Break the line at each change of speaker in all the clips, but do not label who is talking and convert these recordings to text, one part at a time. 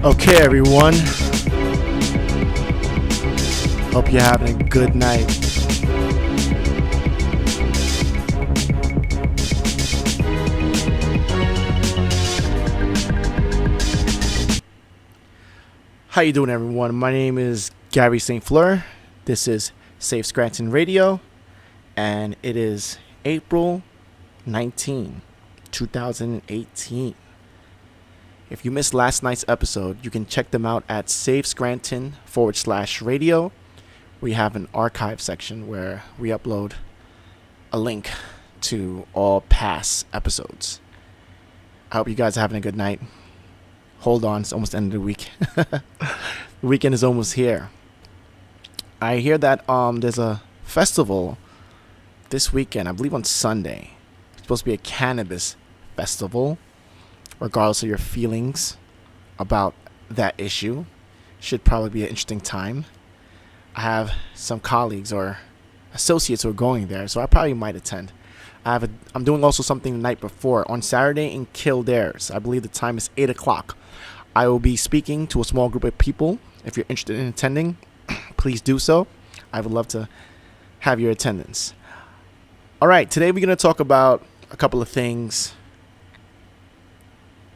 Okay, everyone. Hope you're having a good night. How you doing, everyone? My name is Gary St. Fleur. This is Safe Scranton Radio, and it is April 19, 2018. If you missed last night's episode, you can check them out at SafeScranton/radio. We have an archive section where we upload a link to all past episodes. I hope you guys are having a good night. Hold on, it's almost the end of the week. The weekend is almost here. I hear that there's a festival this weekend, I believe on Sunday. It's supposed to be a cannabis festival. Regardless of your feelings about that issue, should probably be an interesting time. I have some colleagues or associates who are going there, so I probably might attend. I'm doing also something the night before on Saturday in Kildare's. I believe the time is 8 o'clock. I will be speaking to a small group of people. If you're interested in attending, please do so. I would love to have your attendance. All right, today we're going to talk about a couple of things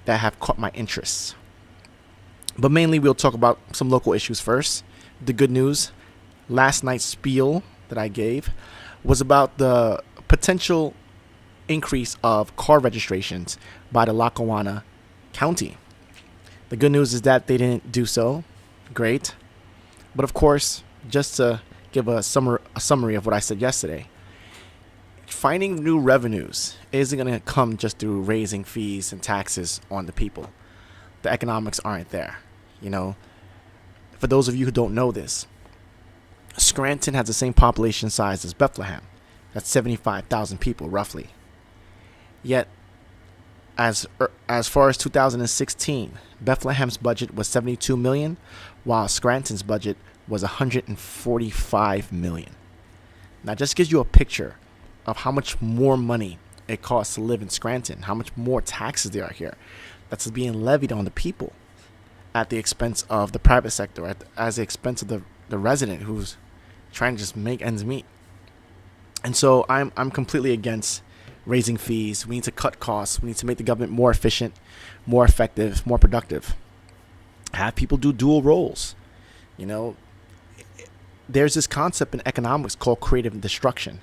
that have caught my interests. But mainly we'll talk about some local issues first. The good news, last night's spiel that I gave was about the potential increase of car registrations by the Lackawanna County. The good news is that they didn't do so. Great. But of course, just to give a summary of what I said yesterday, finding new revenues isn't going to come just through raising fees and taxes on the people. The economics aren't there. You know, for those of you who don't know this, Scranton has the same population size as Bethlehem. That's 75,000 people, roughly. Yet, as far as 2016, Bethlehem's budget was $72 million, while Scranton's budget was $145 million. Now, just gives you a picture of how much more money it costs to live in Scranton, how much more taxes there are here that's being levied on the people at the expense of the private sector, at the expense of the resident who's trying to just make ends meet. And so I'm completely against raising fees. We need to cut costs. We need to make the government more efficient, more effective, more productive. Have people do dual roles. You know, there's this concept in economics called creative destruction.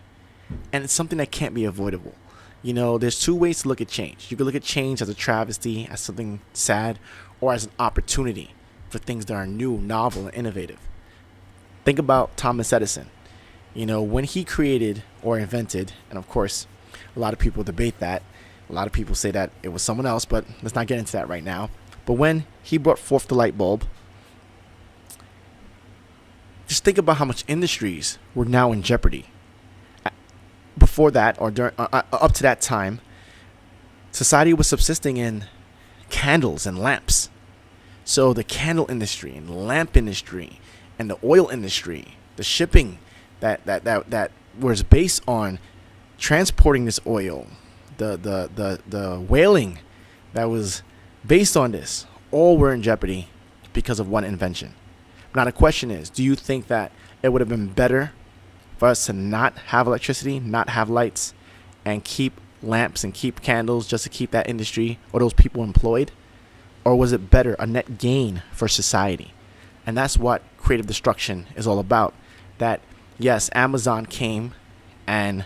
And it's something that can't be avoidable. You know, there's two ways to look at change. You can look at change as a travesty, as something sad, or as an opportunity for things that are new, novel, and innovative. Think about Thomas Edison. You know, when he created or invented, and of course, a lot of people debate that. A lot of people say that it was someone else, but let's not get into that right now. But when he brought forth the light bulb, just think about how much industries were now in jeopardy. Before that, or during, up to that time, society was subsisting in candles and lamps. So the candle industry and the lamp industry and the oil industry, the shipping that was based on transporting this oil, the whaling that was based on this, all were in jeopardy because of one invention. Now the question is, do you think that it would have been better for us to not have electricity, not have lights, and keep lamps and keep candles just to keep that industry or those people employed? Or was it better, a net gain for society? And that's what creative destruction is all about. That, yes, Amazon came and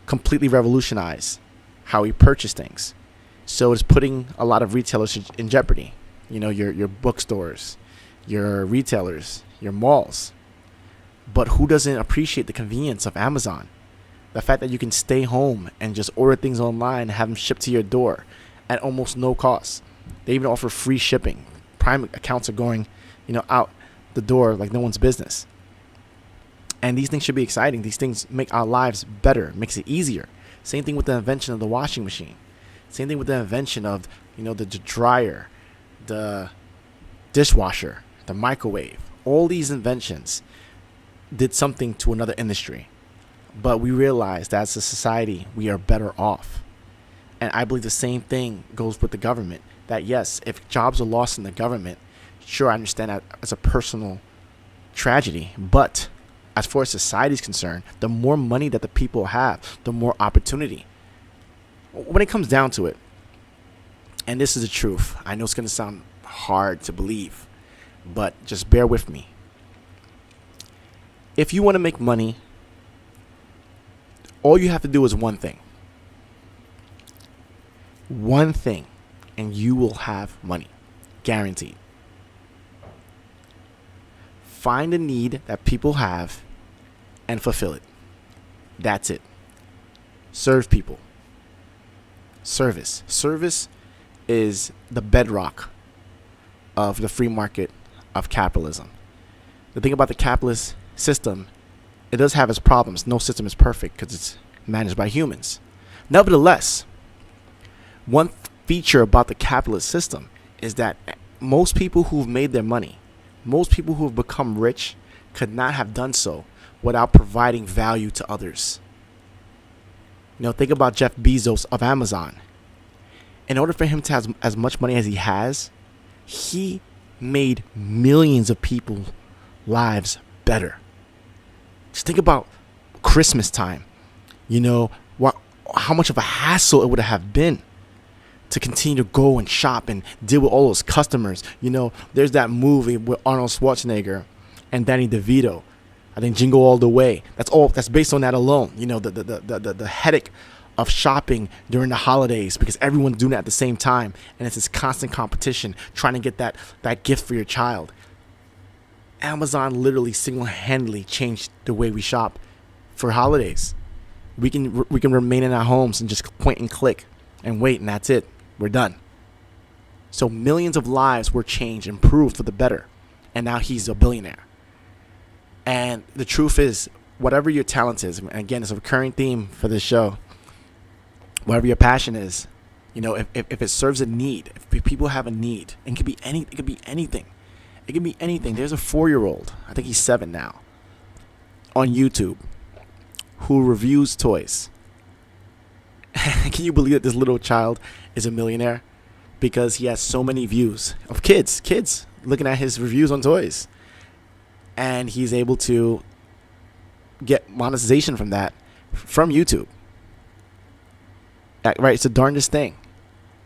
completely revolutionized how we purchase things. So it's putting a lot of retailers in jeopardy. You know, your bookstores, your retailers, your malls. But who doesn't appreciate the convenience of Amazon? The fact that you can stay home and just order things online and have them shipped to your door at almost no cost. They even offer free shipping. Prime accounts are going, out the door like no one's business. And these things should be exciting. These things make our lives better, makes it easier. Same thing with the invention of the washing machine. Same thing with the invention of, the dryer, the dishwasher, the microwave. All these inventions did something to another industry. But we realized that as a society, we are better off. And I believe the same thing goes with the government. That yes, if jobs are lost in the government, sure, I understand that as a personal tragedy. But as far as society is concerned, the more money that the people have, the more opportunity. When it comes down to it, and this is the truth, I know it's going to sound hard to believe, but just bear with me. If you want to make money, all you have to do is one thing. One thing, and you will have money. Guaranteed. Find a need that people have and fulfill it. That's it. Serve people. Service. Service is the bedrock of the free market of capitalism. The thing about the capitalist system, it does have its problems. No system is perfect because it's managed by humans. Nevertheless, one feature about the capitalist system is that most people who've made their money, most people who have become rich, could not have done so without providing value to others. Think about Jeff Bezos of Amazon. In order for him to have as much money as he has, he made millions of people's lives better. Just think about Christmas time. How much of a hassle it would have been to continue to go and shop and deal with all those customers. There's that movie with Arnold Schwarzenegger and Danny DeVito. I think Jingle All the Way. That's based on that alone. The headache of shopping during the holidays because everyone's doing it at the same time, and it's this constant competition trying to get that gift for your child. Amazon literally single-handedly changed the way we shop for holidays. We can remain in our homes and just point and click and wait, and that's it. We're done. So millions of lives were changed, improved for the better, and now he's a billionaire. And the truth is, whatever your talent is, and again, it's a recurring theme for this show, whatever your passion is, if it serves a need, if people have a need, and it could be anything. It can be anything. There's a 4-year-old, I think he's 7 now, on YouTube, who reviews toys. Can you believe that this little child is a millionaire? Because he has so many views of kids looking at his reviews on toys. And he's able to get monetization from that from YouTube. Right? It's the darndest thing.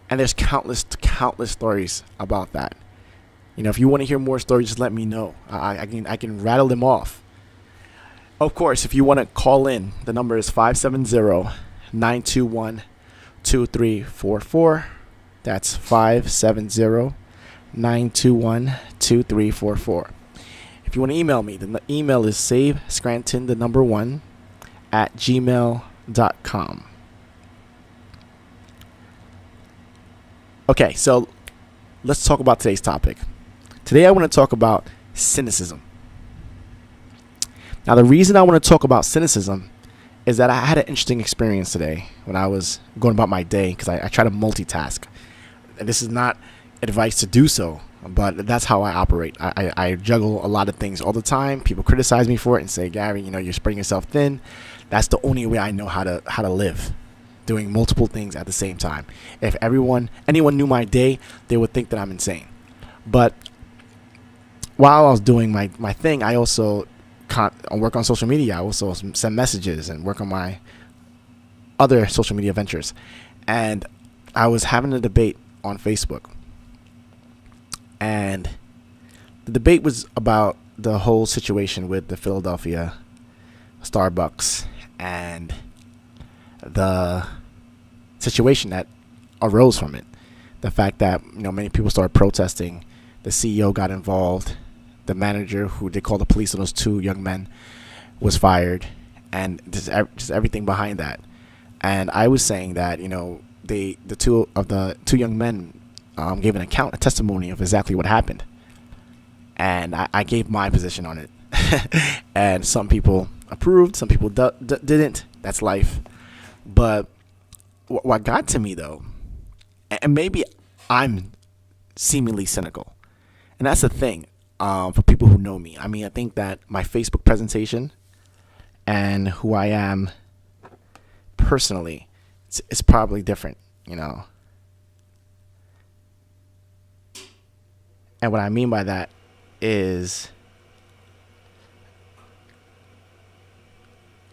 And there's countless stories about that. If you want to hear more stories, just let me know. I can rattle them off. Of course, if you want to call in, the number is 570-921-2344. That's 570-921-2344. If you want to email me, then the email is savescranton1 at gmail.com. Okay, so let's talk about today's topic. Today I want to talk about cynicism. Now, the reason I want to talk about cynicism is that I had an interesting experience today when I was going about my day, because I try to multitask. And this is not advice to do so, but that's how I operate. I juggle a lot of things all the time. People criticize me for it and say, Gary, you're spreading yourself thin. That's the only way I know how to live, doing multiple things at the same time. If anyone knew my day, they would think that I'm insane. But while I was doing my thing, I also work on social media. I also send messages and work on my other social media ventures. And I was having a debate on Facebook. And the debate was about the whole situation with the Philadelphia Starbucks and the situation that arose from it. The fact that many people started protesting. The CEO got involved. The manager, who they called the police on those 2 young men, was fired, and just everything behind that. And I was saying that the two young men gave a testimony of exactly what happened, and I gave my position on it. And some people approved, some people didn't. That's life. But what got to me, though, and maybe I'm seemingly cynical, and that's the thing. For people who know me, I think that my Facebook presentation and who I am personally is probably different you know. And what I mean by that is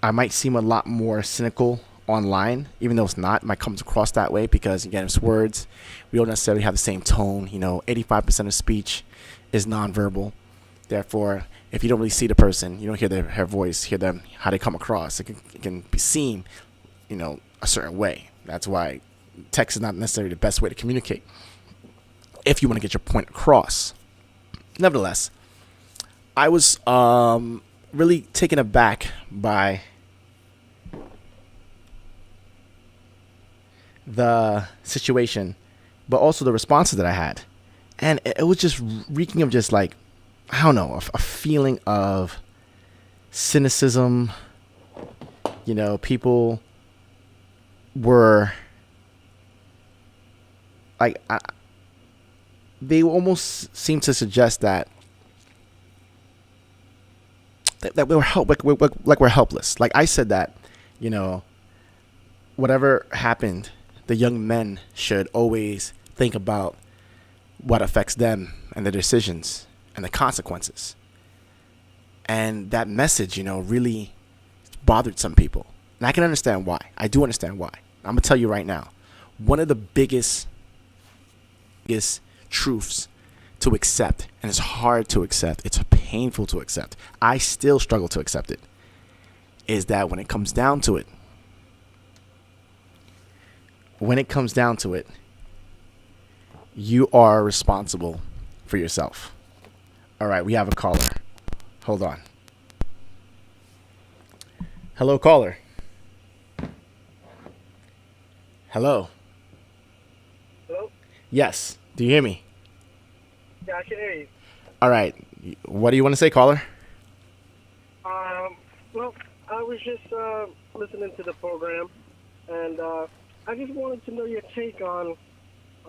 I might seem a lot more cynical online, even though it's not. It might come across that way because, again, it's words. We don't necessarily have the same tone. 85% of speech is nonverbal. Therefore, if you don't really see the person, you don't hear her voice, hear them, how they come across. It can be seen, a certain way. That's why text is not necessarily the best way to communicate if you want to get your point across. Nevertheless, I was really taken aback by the situation, but also the responses that I had. And it was just reeking of just like, I don't know, a feeling of cynicism. People were like, they almost seemed to suggest that we were we're helpless. Like I said that, whatever happened, the young men should always think about what affects them and their decisions and the consequences. And that message, really bothered some people. And I can understand why. I do understand why. I'm going to tell you right now. One of the biggest truths to accept, and it's hard to accept, it's painful to accept, I still struggle to accept it, is that when it comes down to it, you are responsible for yourself. All right, we have a caller. Hold on. Hello, caller. Hello.
Hello?
Yes. Do you hear me?
Yeah, I can hear you.
All right. What do you want to say, caller?
Well, I was just listening to the program, and I just wanted to know your take on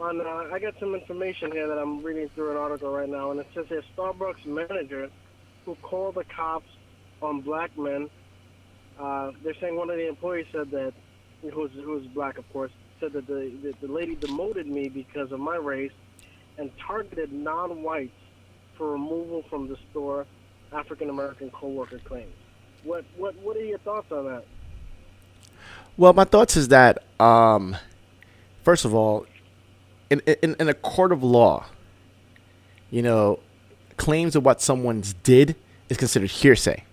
I got some information here that I'm reading through an article right now, and it says here Starbucks manager who called the cops on black men. They're saying one of the employees said that, who's black, of course, said that the lady demoted me because of my race and targeted non-whites for removal from the store, African-American co-worker claims. What are your thoughts on that?
Well, my thoughts is that, first of all, in a court of law, claims of what someone's did is considered hearsay,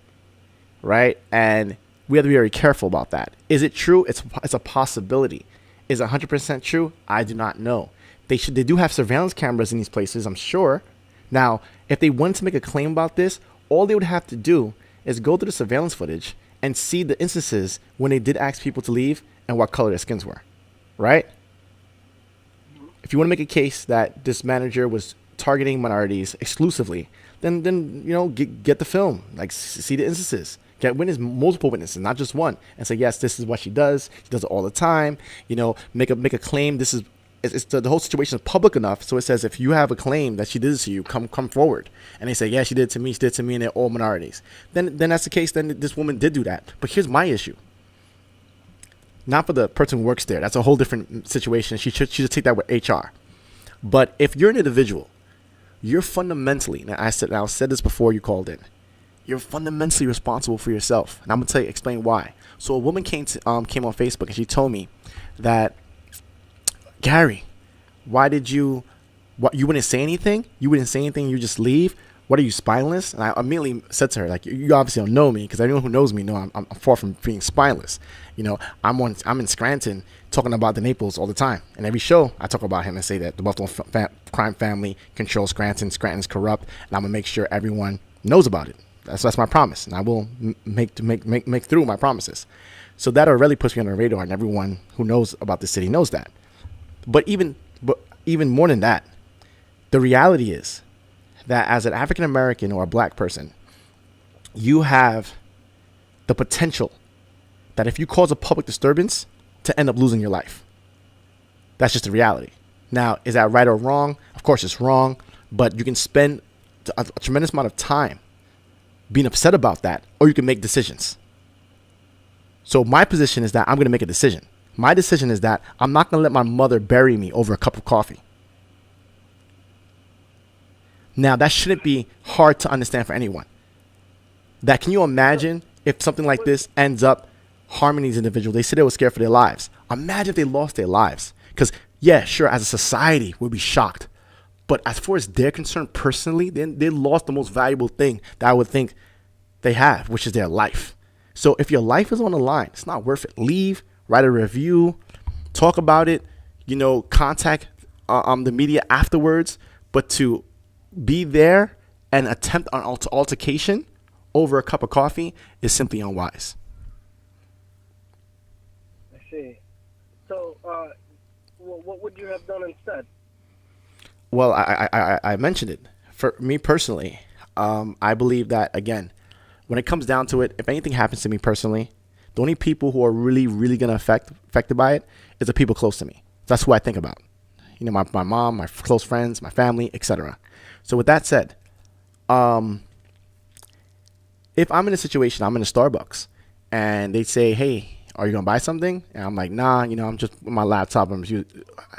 right? And we have to be very careful about that. Is it true? It's a possibility. Is it 100% true? I do not know. They do have surveillance cameras in these places, I'm sure. Now, if they wanted to make a claim about this, all they would have to do is go through the surveillance footage and see the instances when they did ask people to leave and what color their skins were, right? If you want to make a case that this manager was targeting minorities exclusively, then get the film, like see the instances, get multiple witnesses, not just one, and say yes, this is what she does. She does it all the time. Make a claim. This is the whole situation is public enough, so it says if you have a claim that she did this to you, come forward. And they say, yeah, she did it to me. She did it to me, and they're all minorities. Then that's the case. Then this woman did do that. But here's my issue. Not for the person who works there. That's a whole different situation. She should take that with HR. But if you're an individual, you're fundamentally, and I said this before you called in, you're fundamentally responsible for yourself. And I'm gonna explain why. So a woman came on Facebook and she told me that, Gary, why did you wouldn't say anything? You wouldn't say anything. You just leave. What are you, spineless? And I immediately said to her, like, you obviously don't know me, because anyone who knows me know I'm far from being spineless. I'm in Scranton talking about the Naples all the time. And every show I talk about him and say that the Buffalo crime family controls Scranton. Scranton's corrupt, and I'm gonna make sure everyone knows about it. That's my promise, and I will make through my promises. So that already puts me on the radar, and everyone who knows about the city knows that. But even more than that, the reality is that as an African American or a black person, you have the potential that if you cause a public disturbance, to end up losing your life. That's just the reality. Now, is that right or wrong? Of course it's wrong, but you can spend a tremendous amount of time being upset about that, or you can make decisions. So my position is that I'm going to make a decision. My decision is that I'm not going to let my mother bury me over a cup of coffee. Now, that shouldn't be hard to understand for anyone. That, can you imagine if something like this ends up harming these individuals? They said they were scared for their lives. Imagine if they lost their lives. Because, yeah, sure, as a society, we'll be shocked. But as far as they're concerned personally, they lost the most valuable thing that I would think they have, which is their life. So if your life is on the line, it's not worth it. Leave, write a review, talk about it, contact the media afterwards. But to be there and attempt an altercation over a cup of coffee is simply unwise.
I see. So, what would you have done instead?
Well, I mentioned it. For me personally, I believe that, again, when it comes down to it, if anything happens to me personally, the only people who are really, really going to affected by it is the people close to me. That's who I think about. My mom, my close friends, my family, etc. So with that said, if I'm in a situation, I'm in a Starbucks, and they say, hey, are you going to buy something? And I'm like, nah, I'm just with my laptop. I'm just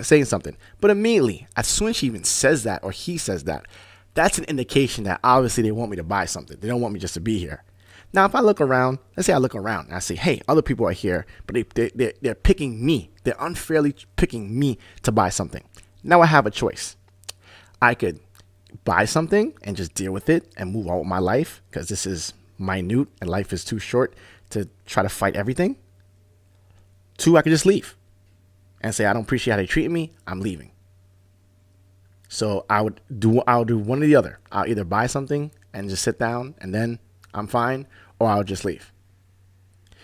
saying something. But immediately, as soon as she even says that or he says that, that's an indication that obviously they want me to buy something. They don't want me just to be here. Now, if I look around, let's say I look around and I say, hey, other people are here, but they're picking me. They're unfairly picking me to buy something. Now I have a choice. I could buy something and just deal with it and move on with my life, because this is minute and life is too short to try to fight everything. 2, I could just leave and say, I don't appreciate how they treated me. I'm leaving. So I'll do one or the other. I'll either buy something and just sit down and then I'm fine, or I'll just leave.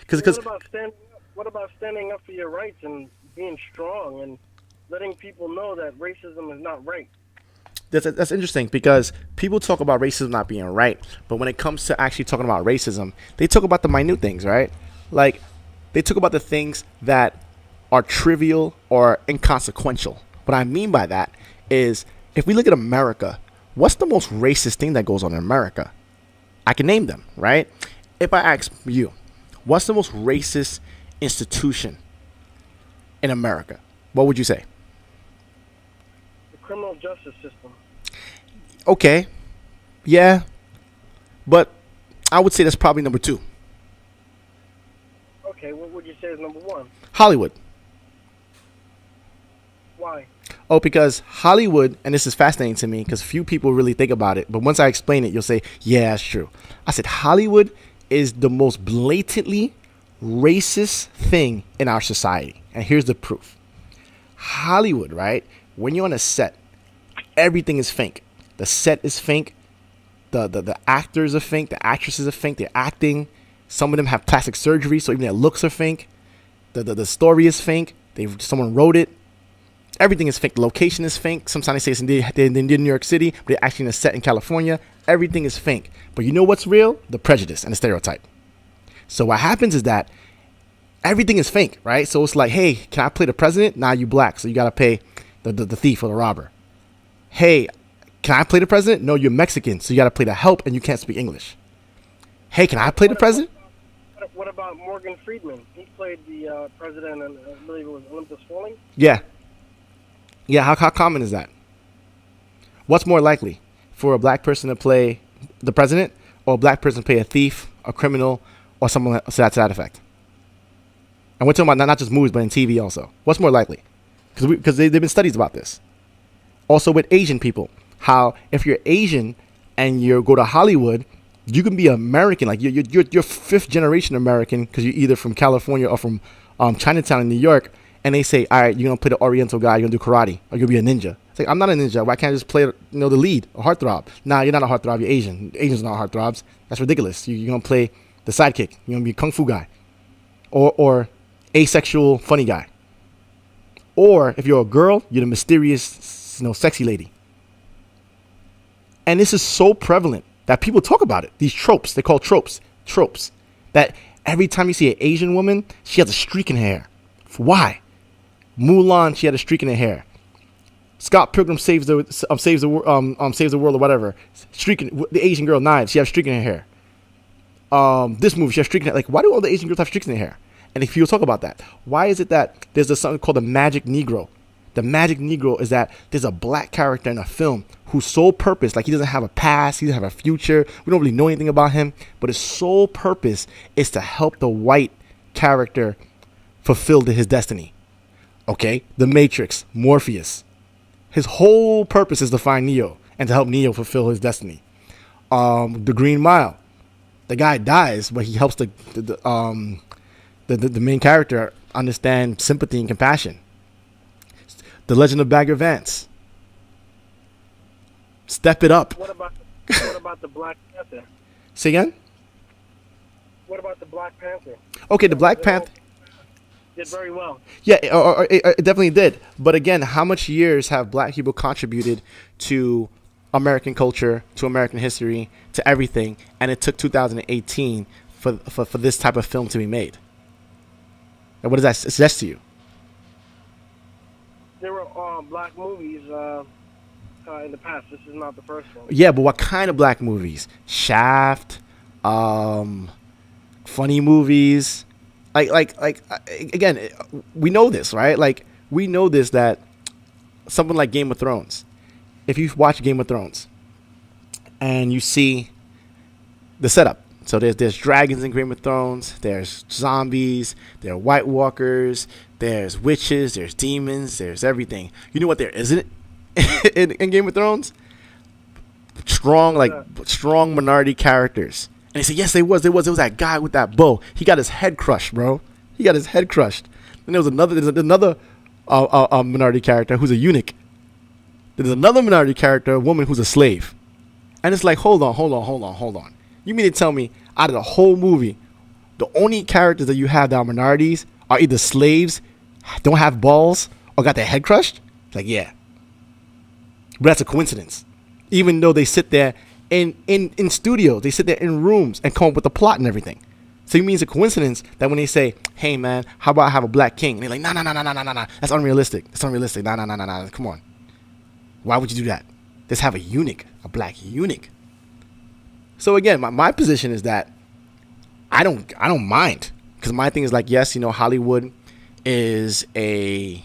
What about standing up for your rights and being strong and letting people know that racism is not right?
That's interesting, because people talk about racism not being right, but when it comes to actually talking about racism, they talk about the minute things, right? Like, they talk about the things that are trivial or inconsequential. What I mean by that is, if we look at America, what's the most racist thing that goes on in America? I can name them, right? If I ask you, what's the most racist institution in America? What would you say?
The criminal justice system.
Okay. Yeah. But I would say that's probably number 2.
Okay, what would you say is number 1?
Hollywood.
Why?
Oh, because Hollywood, and this is fascinating to me because few people really think about it, but once I explain it, you'll say, yeah, that's true. I said Hollywood is the most blatantly racist thing in our society. And here's the proof. Hollywood, right? When you're on a set, everything is fake. The set is fake. The actors are fake. The actresses are fake. They're acting. Some of them have plastic surgery, so even their looks are fake. The story is fake. Someone wrote it. Everything is fake. The location is fake. Sometimes they say they're in New York City, but they're actually in a set in California. Everything is fake. But you know what's real? The prejudice and the stereotype. So what happens is that everything is fake, right? So it's like, hey, can I play the president? Nah, you black, so you got to pay the thief or the robber. Hey, can I play the president? No, you're Mexican, so you got to play the help and you can't speak English. Hey, can I play the president?
What about Morgan Freeman? He played the president, and I believe it was Olympus Falling.
Yeah. Yeah, how common is that? What's more likely? For a black person to play the president, or a black person to play a thief, a criminal, or someone to that effect? And we're talking about not just movies, but in TV also. What's more likely? Because there have been studies about this. Also with Asian people, how if you're Asian and you go to Hollywood, you can be American, like you're fifth generation American, because you're either from California or from Chinatown in New York, and they say, all right, you're gonna play the Oriental guy, you're gonna do karate, or you're gonna be a ninja. It's like, I'm not a ninja. Why can't I just play the lead, a heartthrob? Nah, you're not a heartthrob. You're Asian. Asians are not heartthrobs. That's ridiculous. You're gonna play the sidekick. You're gonna be a kung fu guy, or asexual funny guy. Or if you're a girl, you're the mysterious, sexy lady. And this is so prevalent that people talk about it. These tropes, they call tropes. That every time you see an Asian woman, she has a streak in her hair. Why? Mulan, she had a streak in her hair. Scott Pilgrim saves the world or whatever. Streaking, the Asian girl Knives, she has a streak in her hair. This movie, she has a streak in her hair. Like, why do all the Asian girls have streaks in their hair? And if you talk about that, why is it that there's something called the Magic Negro? The Magic Negro is that there's a black character in a film whose sole purpose, like he doesn't have a past, he doesn't have a future, we don't really know anything about him, but his sole purpose is to help the white character fulfill his destiny. Okay? The Matrix, Morpheus. His whole purpose is to find Neo and to help Neo fulfill his destiny. The Green Mile. The guy dies, but he helps the main character understand sympathy and compassion. The Legend of Bagger Vance. Step it up.
What about the Black Panther?
Say again?
What about the Black Panther?
Okay, the Black Panther
did very well.
Yeah, it definitely did. But again, how much years have black people contributed to American culture, to American history, to everything? And it took 2018 for this type of film to be made. And what does that suggest to you?
There were black movies in the past. This is not the first one.
Yeah, but what kind of black movies? Shaft, funny movies. Like again, we know this, right? Like, we know this, that something like Game of Thrones. If you watch Game of Thrones and you see the setup, so there's dragons in Game of Thrones, there's zombies, there are White Walkers, there's witches, there's demons, there's everything. You know what there isn't in Game of Thrones? Strong minority characters. And they say, yes, there was that guy with that bow. He got his head crushed, bro. He got his head crushed. And there's another minority character who's a eunuch. There's another minority character, a woman who's a slave. And it's like, hold on. You mean to tell me out of the whole movie, the only characters that you have that are minorities are either slaves, don't have balls, or got their head crushed? It's like, yeah. But that's a coincidence. Even though they sit there in studios, they sit there in rooms and come up with the plot and everything. So it means a coincidence that when they say, hey, man, how about I have a black king? And they're like, nah. That's unrealistic. Nah. Come on. Why would you do that? Let's have a black eunuch. So again, my position is that I don't mind, because my thing is like, yes, Hollywood is a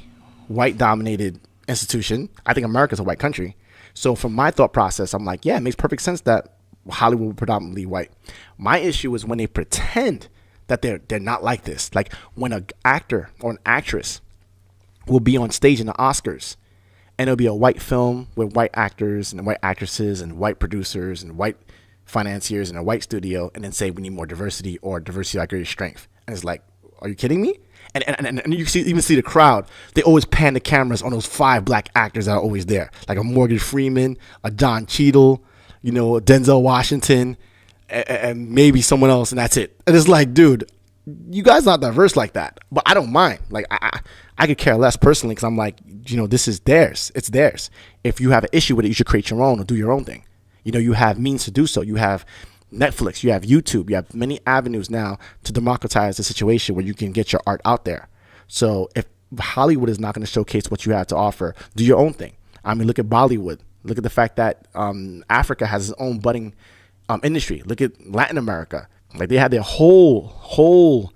white dominated institution. I think America's a white country. So from my thought process, I'm like, yeah, it makes perfect sense that Hollywood will predominantly white. My issue is when they pretend that they're not like this. Like when an actor or an actress will be on stage in the Oscars, and it'll be a white film with white actors and white actresses and white producers and white financiers in a white studio, and then say we need more diversity, or diversity like greatest strength. And it's like, are you kidding me? And you even see the crowd. They always pan the cameras on those 5 black actors that are always there, like a Morgan Freeman, a Don Cheadle, a Denzel Washington, and maybe someone else, and that's it. And it's like, dude, you guys not diverse like that. But I don't mind. Like I could care less personally, because I'm like, this is theirs. It's theirs. If you have an issue with it, you should create your own or do your own thing. You have means to do so. You have Netflix, you have YouTube, you have many avenues now to democratize the situation where you can get your art out there. So if Hollywood is not going to showcase what you have to offer, do your own thing. I mean, look at Bollywood. Look at the fact that Africa has its own budding industry. Look at Latin America. Like, they have their whole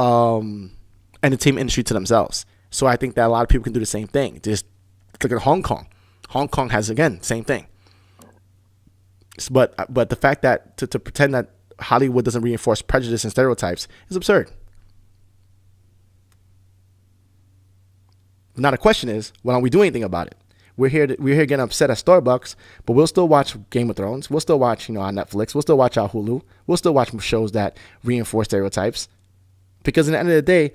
entertainment industry to themselves. So I think that a lot of people can do the same thing. Just look at Hong Kong. Hong Kong has, again, same thing. But the fact that to pretend that Hollywood doesn't reinforce prejudice and stereotypes is absurd. Now the question is, why don't we do anything about it? We're here getting upset at Starbucks, but we'll still watch Game of Thrones. We'll still watch, on Netflix. We'll still watch our Hulu. We'll still watch shows that reinforce stereotypes. Because at the end of the day,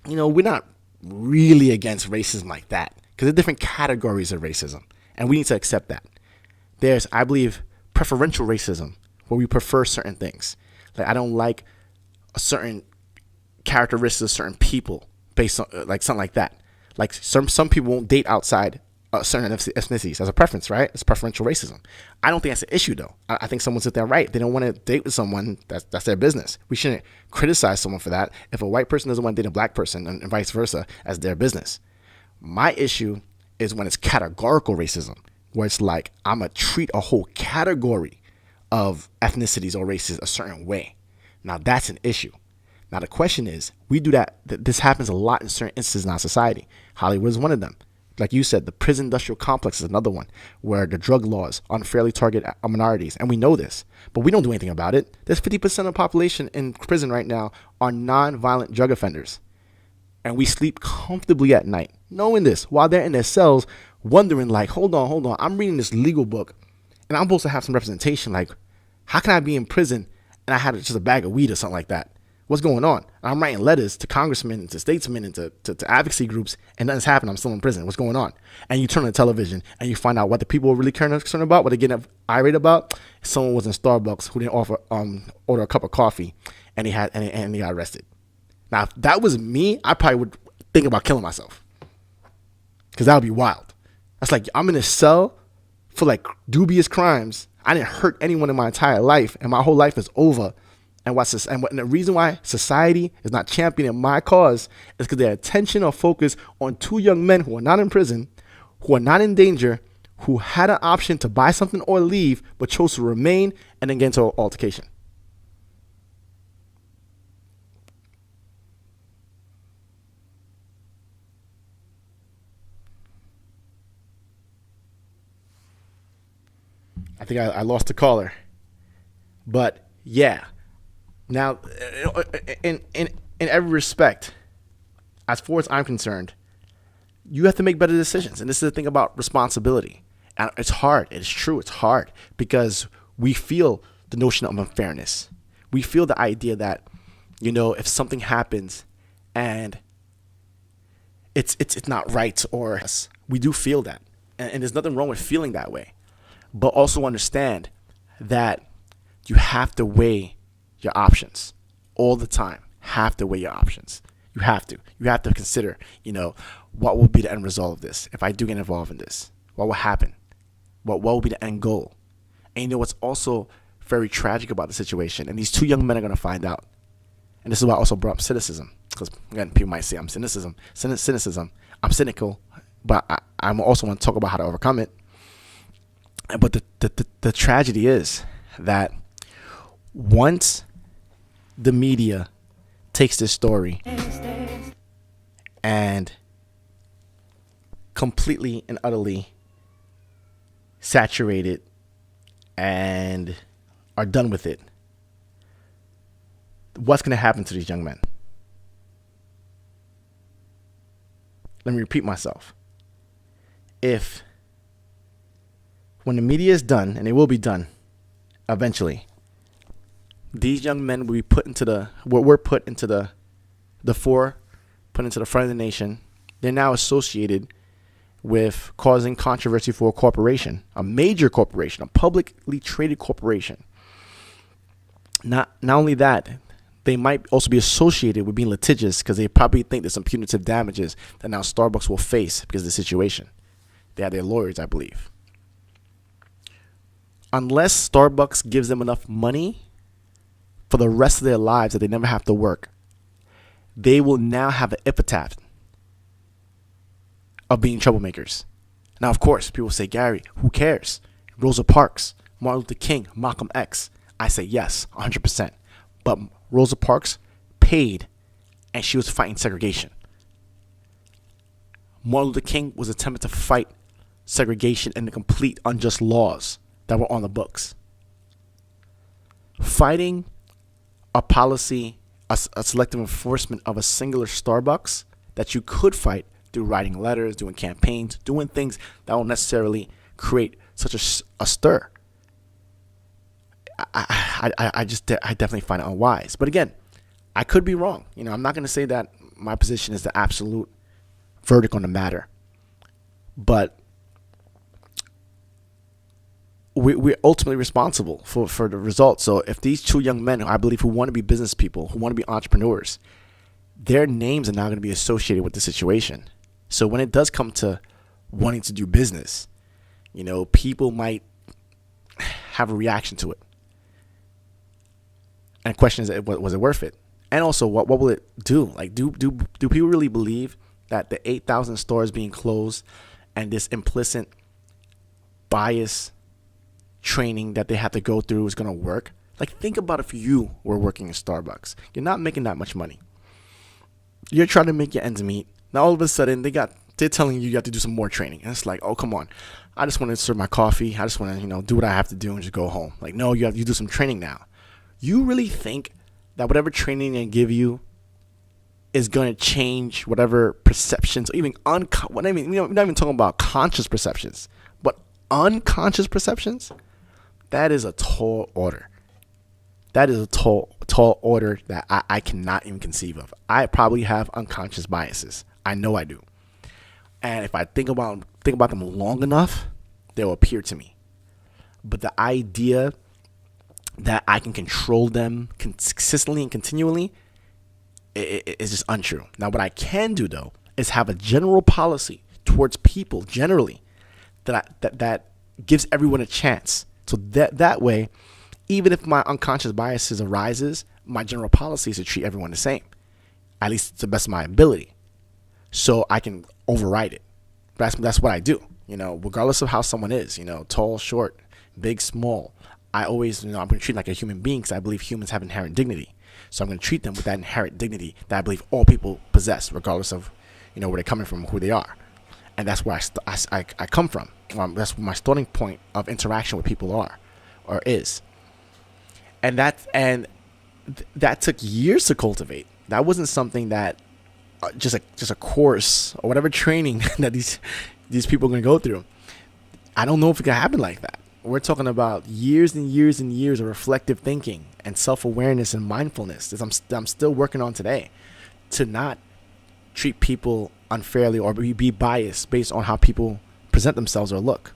we're not really against racism like that. Because there are different categories of racism, and we need to accept that. There's, I believe, preferential racism, where we prefer certain things. Like, I don't like a certain characteristics of certain people based on, like, something like that. Like, some people won't date outside certain ethnicities as a preference, right? It's preferential racism. I don't think that's an issue, though. I think someone's at their right. If they don't want to date with someone, that's their business. We shouldn't criticize someone for that. If a white person doesn't want to date a black person, and vice versa, as their business. My issue is when it's categorical racism, where it's like, I'm going to treat a whole category of ethnicities or races a certain way. Now, that's an issue. Now the question is, we do that. This happens a lot in certain instances in our society. Hollywood is one of them. Like you said, the prison industrial complex is another one where the drug laws unfairly target minorities. And we know this, but we don't do anything about it. There's 50% of the population in prison right now are non-violent drug offenders. And we sleep comfortably at night, knowing this, while they're in their cells, wondering like, hold on. I'm reading this legal book and I'm supposed to have some representation. Like, how can I be in prison and I had just a bag of weed or something like that? What's going on? I'm writing letters to congressmen and to statesmen and to advocacy groups, and nothing's happened. I'm still in prison. What's going on? And you turn on the television and you find out what the people are really concerned about, what they're getting irate about. Someone was in Starbucks who didn't order a cup of coffee, and he got arrested. Now, if that was me, I probably would think about killing myself, because that would be wild. That's like, I'm in a cell for like dubious crimes. I didn't hurt anyone in my entire life, and my whole life is over. And the reason why society is not championing my cause is because their attention or focus on two young men who are not in prison, who are not in danger, who had an option to buy something or leave, but chose to remain and then get into an altercation. I think I lost the caller, but yeah. Now, in every respect, as far as I'm concerned, you have to make better decisions. And this is the thing about responsibility. And it's hard. It's true. It's hard because we feel the notion of unfairness. We feel the idea that, if something happens and it's not right, or we do feel that. And there's nothing wrong with feeling that way. But also understand that you have to weigh your options all the time. Have to weigh your options. You have to consider, what will be the end result of this? If I do get involved in this, what will happen? What will be the end goal? And what's also very tragic about the situation, and these two young men are going to find out. And this is why I also brought up cynicism, because again, people might say I'm cynicism. I'm cynical, but I also want to talk about how to overcome it. But the tragedy is that once the media takes this story and completely and utterly saturate it and are done with it, what's going to happen to these young men? Let me repeat myself. When the media is done, and it will be done eventually, these young men will be put into the front of the nation. They're now associated with causing controversy for a corporation, a major corporation, a publicly traded corporation. Not only that, they might also be associated with being litigious because they probably think there's some punitive damages that now Starbucks will face because of the situation. They have their lawyers, I believe. Unless Starbucks gives them enough money for the rest of their lives that they never have to work, they will now have an epitaph of being troublemakers. Now, of course, people say, Gary, who cares? Rosa Parks, Martin Luther King, Malcolm X. I say yes, 100%. But Rosa Parks paid, and she was fighting segregation. Martin Luther King was attempting to fight segregation and the complete unjust laws that were on the books. Fighting a policy, a selective enforcement of a singular Starbucks that you could fight through writing letters, doing campaigns, doing things that won't necessarily create such a stir. I definitely find it unwise. But again, I could be wrong. I'm not going to say that my position is the absolute verdict on the matter. But we're ultimately responsible for the results. So if these two young men, I believe, who want to be business people, who want to be entrepreneurs, their names are now going to be associated with the situation. So when it does come to wanting to do business, people might have a reaction to it. And the question is, was it worth it? And also, what will it do? Like, do people really believe that the 8,000 stores being closed and this implicit bias training that they have to go through is going to work? Like, think about if you were working in Starbucks. You're not making that much money. You're trying to make your ends meet. Now all of a sudden they're telling you have to do some more training. And it's like, oh, come on. I just want to serve my coffee. I just want to, do what I have to do and just go home. Like, no, you do some training now. You really think that whatever training they give you is going to change whatever perceptions, or even we're not even talking about conscious perceptions, but unconscious perceptions? That is a tall order. That is a tall order that I cannot even conceive of. I probably have unconscious biases. I know I do. And if I think about them long enough, they'll appear to me. But the idea that I can control them consistently and continually is just untrue. Now, what I can do, though, is have a general policy towards people generally that gives everyone a chance. So that way, even if my unconscious biases arises, my general policy is to treat everyone the same, at least to the best of my ability. So I can override it. That's what I do. Regardless of how someone is, tall, short, big, small, I always, I'm going to treat them like a human being because I believe humans have inherent dignity. So I'm going to treat them with that inherent dignity that I believe all people possess, regardless of, where they're coming from, who they are. And that's where I come from. That's where my starting point of interaction with people is. And that took years to cultivate. That wasn't something that just a course or whatever training that these people are going to go through. I don't know if it can happen like that. We're talking about years and years and years of reflective thinking and self-awareness and mindfulness that I'm still working on today, to not treat people unfairly or be biased based on how people present themselves or look.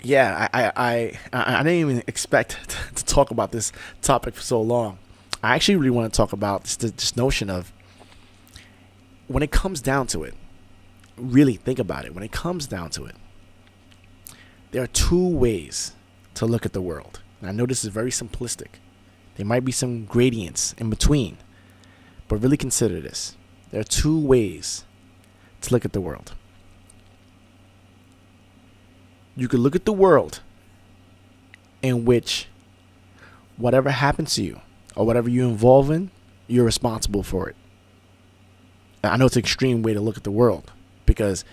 Yeah, I didn't even expect to talk about this topic for so long. I actually really want to talk about this notion of, when it comes down to it, really think about it. When it comes down to it, there are two ways to look at the world. And I know this is very simplistic. There might be some gradients in between, but really consider this. There are two ways to look at the world. You could look at the world in which whatever happens to you or whatever you involve in, you're responsible for it. And I know it's an extreme way to look at the world, because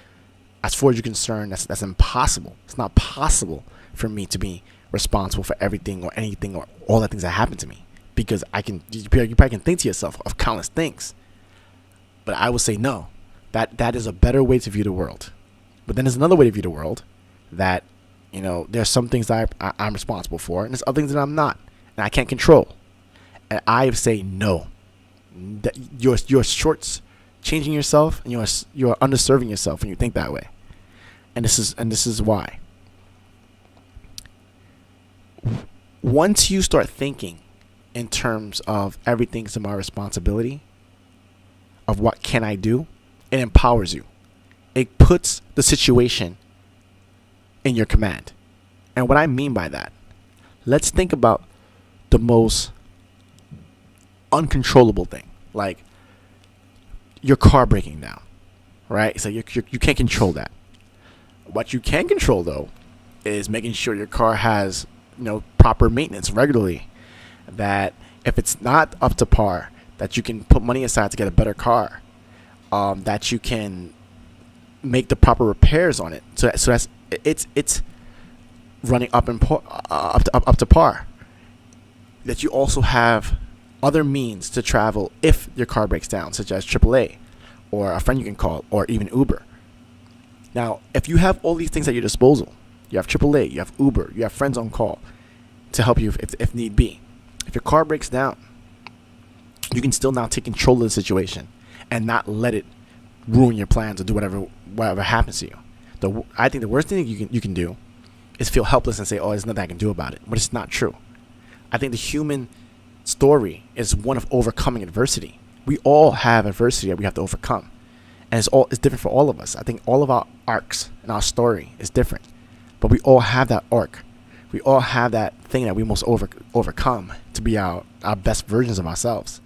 as far as you're concerned, that's impossible. It's not possible for me to be responsible for everything or anything or all the things that happen to me, because you probably can think to yourself of countless things. But I would say no. That is a better way to view the world. But then there's another way to view the world, that there's some things that I'm responsible for, and there's other things that I'm not, and I can't control. And I say no. That you're changing yourself, and you're underserving yourself when you think that way. And this is why. Once you start thinking in terms of everything's my responsibility, of what can I do, it empowers you. It puts the situation in your command. And what I mean by that, let's think about the most uncontrollable thing, like your car breaking down, right? So you can't control that. What you can control, though, is making sure your car has proper maintenance regularly, that if it's not up to par, that you can put money aside to get a better car, that you can make the proper repairs on it, so that's it's running up to par. That you also have other means to travel if your car breaks down, such as AAA, or a friend you can call, or even Uber. Now, if you have all these things at your disposal, you have AAA, you have Uber, you have friends on call to help you if need be. If your car breaks down, you can still now take control of the situation and not let it ruin your plans or do whatever happens to you. I think the worst thing you can do is feel helpless and say, "Oh, there's nothing I can do about it." But it's not true. I think the human story is one of overcoming adversity. We all have adversity that we have to overcome, and it's different for all of us. I think all of our arcs and our story is different, but we all have that arc. We all have that thing that we must overcome to be our best versions of ourselves.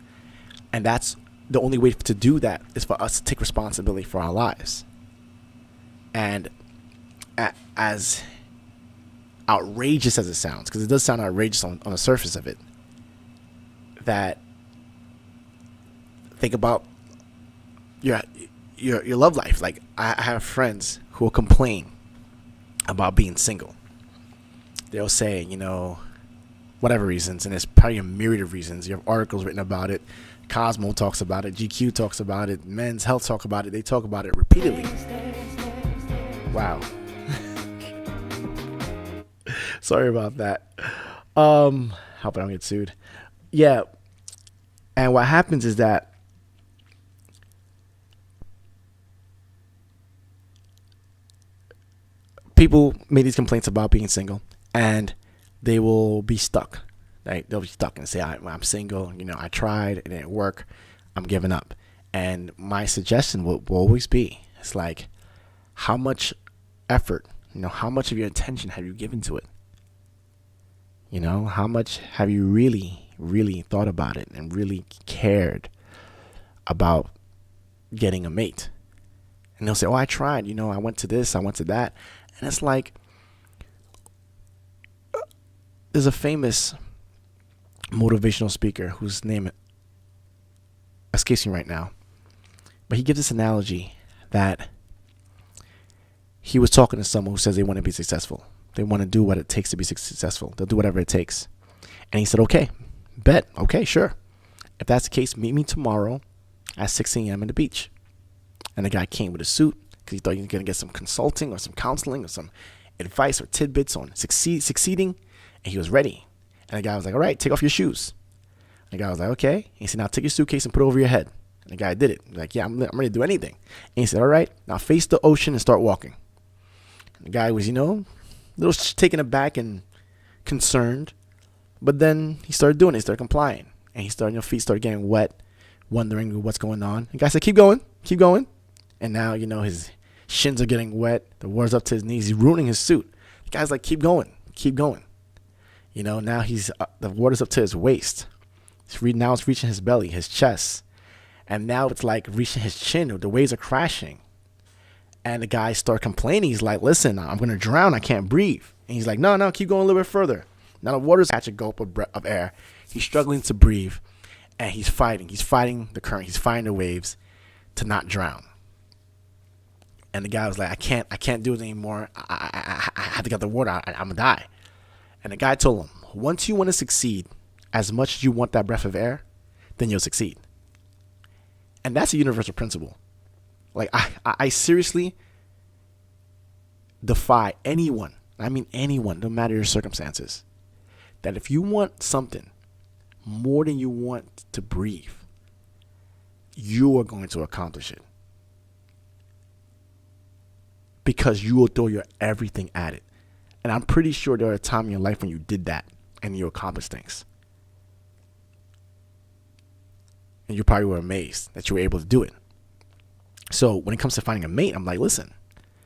And that's the only way to do that is for us to take responsibility for our lives. And as outrageous as it sounds, because it does sound outrageous on the surface of it, that think about your love life. Like, I have friends who will complain about being single. They'll say, whatever reasons, and there's probably a myriad of reasons. You have articles written about it. Cosmo talks about it. GQ talks about it. Men's Health talk about it. They talk about it repeatedly. Wow. Sorry about that. Hope I don't get sued. Yeah. And what happens is that people make these complaints about being single, and they will be stuck. Right? They'll be stuck and say, I'm single. I tried. It didn't work. I'm giving up. And my suggestion will always be, it's like, how much effort, how much of your attention have you given to it? How much have you really, really thought about it and really cared about getting a mate? And they'll say, I tried. I went to this, I went to that. And it's like, there's a famous motivational speaker whose name escapes me right now, but he gives this analogy that he was talking to someone who says they want to be successful. They want to do what it takes to be successful. They'll do whatever it takes. And he said, okay, bet. Okay, sure. If that's the case, meet me tomorrow at 6 a.m. in the beach. And the guy came with a suit because he thought he was going to get some consulting or some counseling or some advice or tidbits on succeeding. And he was ready. And the guy was like, all right, take off your shoes. And the guy was like, okay. And he said, now take your suitcase and put it over your head. And the guy did it. He was like, yeah, I'm ready to do anything. And he said, all right, now face the ocean and start walking. And the guy was, a little taken aback and concerned. But then he started doing it. He started complying. And he started, feet started getting wet, wondering what's going on. And the guy said, keep going, keep going. And now, his shins are getting wet. The water's up to his knees. He's ruining his suit. The guy's like, keep going, keep going. Now the water's up to his waist. Now it's reaching his belly, his chest. And now it's like reaching his chin. The waves are crashing. And the guy starts complaining. He's like, listen, I'm going to drown. I can't breathe. And he's like, no, keep going a little bit further. Now the water's catch a gulp of air. He's struggling to breathe. And he's fighting. He's fighting the current. He's fighting the waves to not drown. And the guy was like, I can't do it anymore. I have to get the water. I'm going to die. And the guy told him, once you want to succeed as much as you want that breath of air, then you'll succeed. And that's a universal principle. Like, I seriously defy anyone, I mean anyone, no matter your circumstances, that if you want something more than you want to breathe, you are going to accomplish it. Because you will throw your everything at it. And I'm pretty sure there are times in your life when you did that and you accomplished things. And you probably were amazed that you were able to do it. So when it comes to finding a mate, I'm like, listen,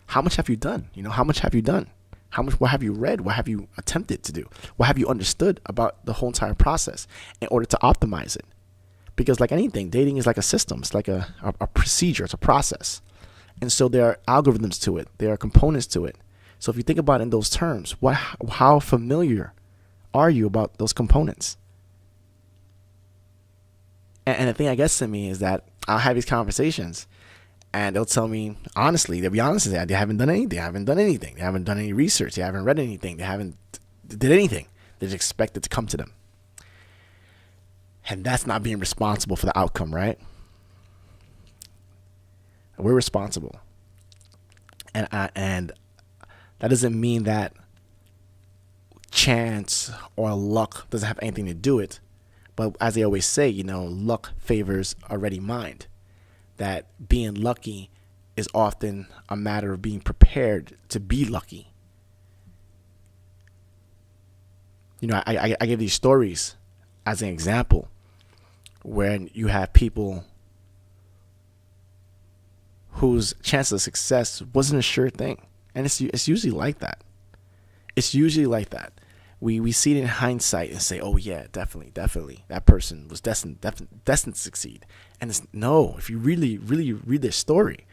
how much have you done? How much have you done? What have you read? What have you attempted to do? What have you understood about the whole entire process in order to optimize it? Because like anything, dating is like a system. It's like a procedure. It's a process. And so there are algorithms to it. There are components to it. So if you think about it in those terms, how familiar are you about those components? And the thing I guess to me is that I'll have these conversations and they'll tell me, honestly, they'll be honest with that they haven't done anything. They haven't done anything. They haven't done any research. They haven't read anything. They haven't did anything. They just expect it to come to them. And that's not being responsible for the outcome, right? We're responsible. And that doesn't mean that chance or luck doesn't have anything to do with it. But as they always say, luck favors a ready mind. That being lucky is often a matter of being prepared to be lucky. I give these stories as an example when you have people whose chance of success wasn't a sure thing. And it's usually like that. It's usually like that. we see it in hindsight and say, oh yeah, definitely, that person was destined to succeed. And no, if you really read their story,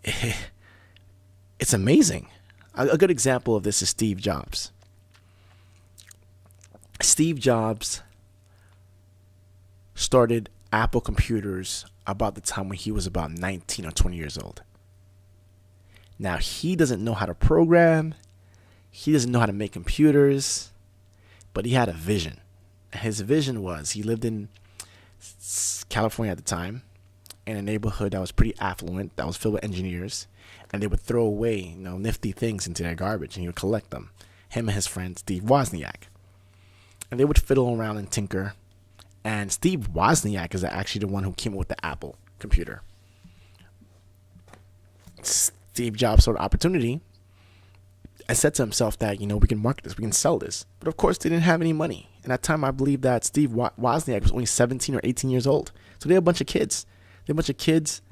it's amazing. A good example of this is Steve Jobs. Steve Jobs started Apple computers about the time when he was about 19 or 20 years old. Now, he doesn't know how to program. He doesn't know how to make computers, but he had a vision. His vision was, he lived in California at the time, in a neighborhood that was pretty affluent, that was filled with engineers, and they would throw away, nifty things into their garbage, and he would collect them. Him and his friend Steve Wozniak, and they would fiddle around and tinker. And Steve Wozniak is actually the one who came up with the Apple computer. Steve Jobs saw the opportunity and said to himself that, we can market this, we can sell this. But of course, they didn't have any money. And at that time, I believe that Steve Wozniak was only 17 or 18 years old. So they're a bunch of kids. They're a bunch of kids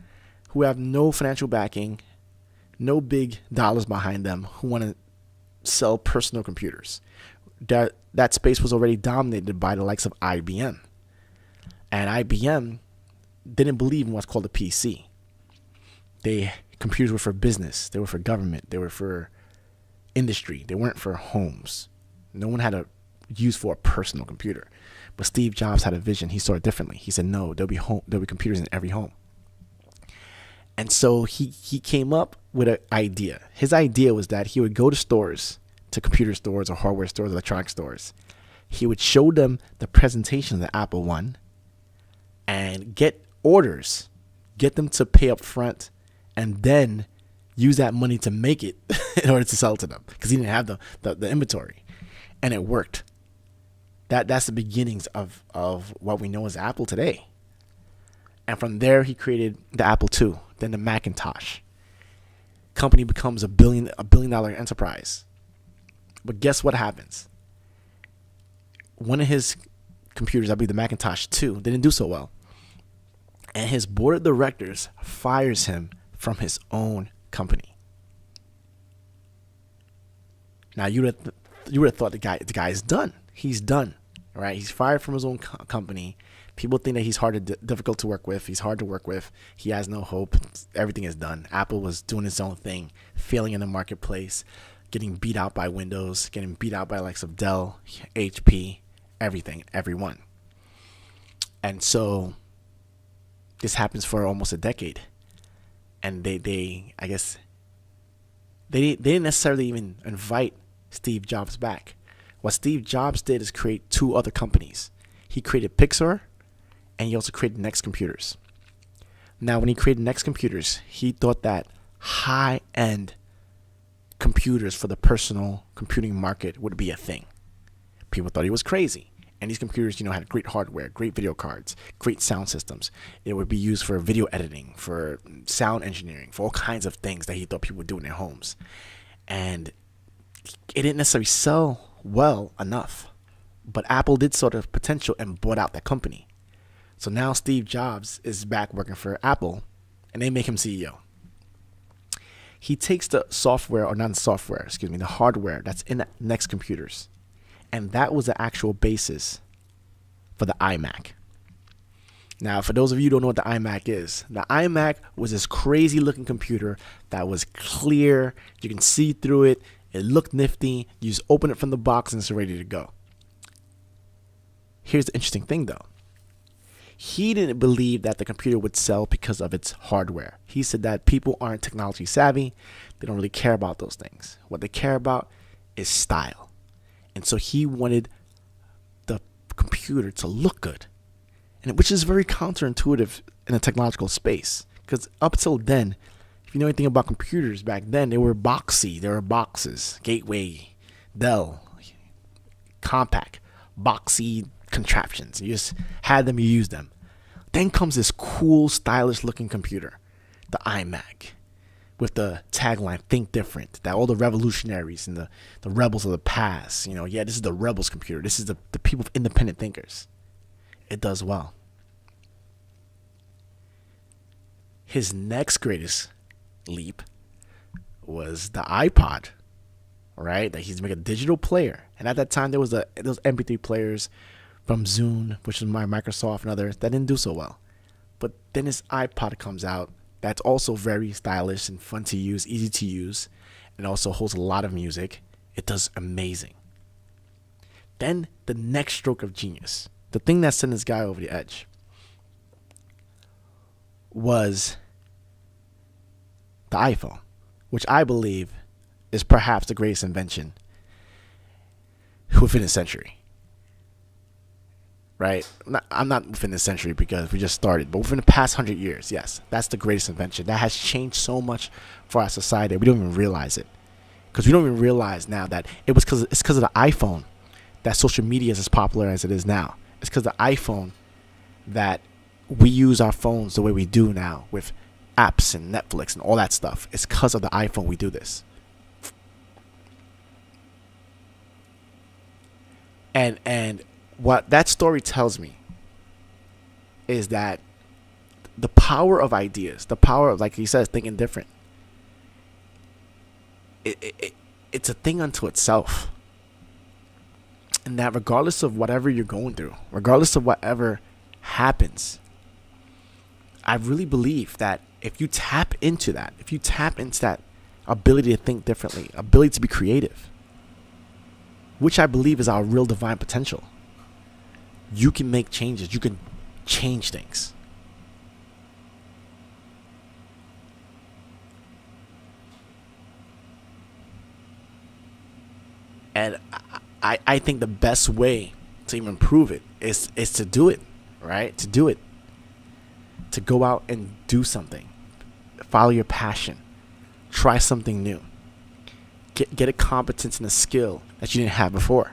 who have no financial backing, no big dollars behind them, who want to sell personal computers. That space was already dominated by the likes of IBM. And IBM didn't believe in what's called a PC. Computers were for business. They were for government. They were for industry. They weren't for homes. No one had a use for a personal computer. But Steve Jobs had a vision. He saw it differently. He said, no, there'll be computers in every home. And so he came up with an idea. His idea was that he would go to stores, to computer stores or hardware stores, electronic stores. He would show them the presentation of the Apple I and get orders, get them to pay up front, and then use that money to make it in order to sell to them, because he didn't have the inventory. And it worked. That's the beginnings of what we know as Apple today. And from there, he created the Apple II, then the Macintosh. Company becomes a $1 billion enterprise. But guess what happens? One of his computers, I believe the Macintosh 2, didn't do so well. And his board of directors fires him from his own company. Now, you would have thought the guy is done. He's done, right? He's fired from his own company. People think that he's difficult to work with. He's hard to work with. He has no hope. Everything is done. Apple was doing its own thing, failing in the marketplace, getting beat out by Windows, getting beat out by the likes of Dell, HP, everyone. And so this happens for almost a decade. And they didn't necessarily even invite Steve Jobs back. What Steve Jobs did is create two other companies. He created Pixar, and he also created Next Computers. Now, when he created Next Computers, he thought that high-end computers for the personal computing market would be a thing. People thought he was crazy. And these computers, had great hardware, great video cards, great sound systems. It would be used for video editing, for sound engineering, for all kinds of things that he thought people would do in their homes. And it didn't necessarily sell well enough. But Apple did sort of potential and bought out that company. So now Steve Jobs is back working for Apple, and they make him CEO. He takes the the hardware that's in the Next Computers. And that was the actual basis for the iMac. Now, for those of you who don't know what the iMac is, the iMac was this crazy looking computer that was clear. You can see through it. It looked nifty. You just open it from the box and it's ready to go. Here's the interesting thing, though. He didn't believe that the computer would sell because of its hardware. He said that people aren't technology savvy. They don't really care about those things. What they care about is style. And so he wanted the computer to look good, which is very counterintuitive in a technological space. Because up till then, if you know anything about computers back then, they were boxy. They were boxes, Gateway, Dell, compact, boxy contraptions. You just had them, you used them. Then comes this cool, stylish looking computer, the iMac, with the tagline, think different, that all the revolutionaries and the rebels of the past, this is the rebels computer. This is the people of independent thinkers. It does well. His next greatest leap was the iPod, right? That he's making a digital player. And at that time, there was those MP3 players from Zune, which is my Microsoft and others, that didn't do so well. But then his iPod comes out. That's also very stylish and fun to use, easy to use, and also holds a lot of music. It does amazing. Then the next stroke of genius, the thing that sent this guy over the edge, was the iPhone, which I believe is perhaps the greatest invention within the century. Right? I'm not within this century because we just started, but within the past 100 years, yes, that's the greatest invention. That has changed so much for our society. We don't even realize it. Because we don't even realize now that it's because of the iPhone that social media is as popular as it is now. It's because of the iPhone that we use our phones the way we do now with apps and Netflix and all that stuff. It's because of the iPhone we do this. And what that story tells me is that the power of ideas, the power of, like he says, thinking different, it's a thing unto itself. And that regardless of whatever you're going through, regardless of whatever happens, I really believe that if you tap into that, ability to think differently, ability to be creative, which I believe is our real divine potential, you can make changes. You can change things. And I think the best way to even prove it is to do it, right? To do it. To go out and do something. Follow your passion. Try something new. Get a competence and a skill that you didn't have before.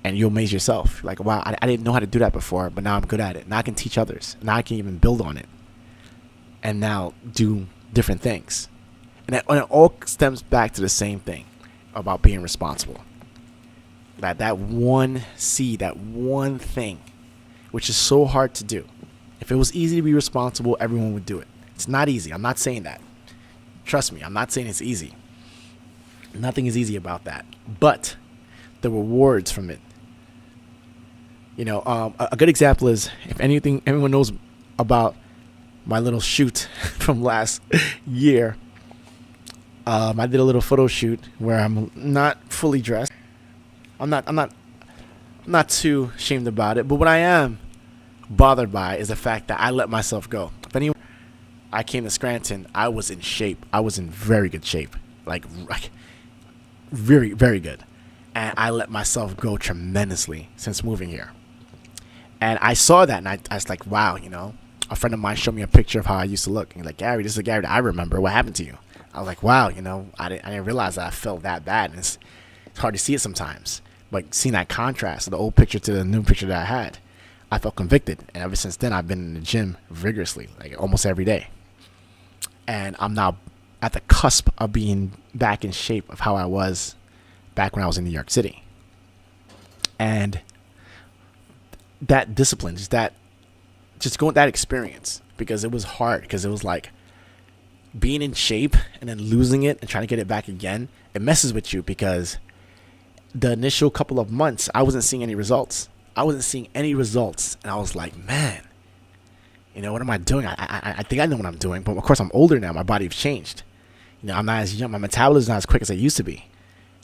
And you'll amaze yourself. Like, wow, I didn't know how to do that before, but now I'm good at it. Now I can teach others. Now I can even build on it. And now do different things. And it all stems back to the same thing about being responsible. That one seed, that one thing, which is so hard to do. If it was easy to be responsible, everyone would do it. It's not easy. I'm not saying that. Trust me, I'm not saying it's easy. Nothing is easy about that. But the rewards from it. A good example is, if anyone knows about my little shoot from last year, I did a little photo shoot where I'm not fully dressed. I'm not too ashamed about it, but what I am bothered by is the fact that I let myself go. If anyone, I came to Scranton, I was in shape. I was in very good shape, like very, very good. And I let myself go tremendously since moving here. And I saw that, and I was like, wow, a friend of mine showed me a picture of how I used to look. And he's like, Gary, this is the Gary that I remember. What happened to you? I was like, wow, I didn't realize that I felt that bad. And it's hard to see it sometimes. But seeing that contrast, the old picture to the new picture that I had, I felt convicted. And ever since then, I've been in the gym vigorously, like almost every day. And I'm now at the cusp of being back in shape of how I was back when I was in New York City. And that discipline, just going that experience, because it was hard, because it was like being in shape and then losing it and trying to get it back again. It messes with you, because the initial couple of months, I wasn't seeing any results. And I was like, man, what am I doing? I think I know what I'm doing, but of course I'm older now. My body has changed. I'm not as young. My metabolism is not as quick as I used to be.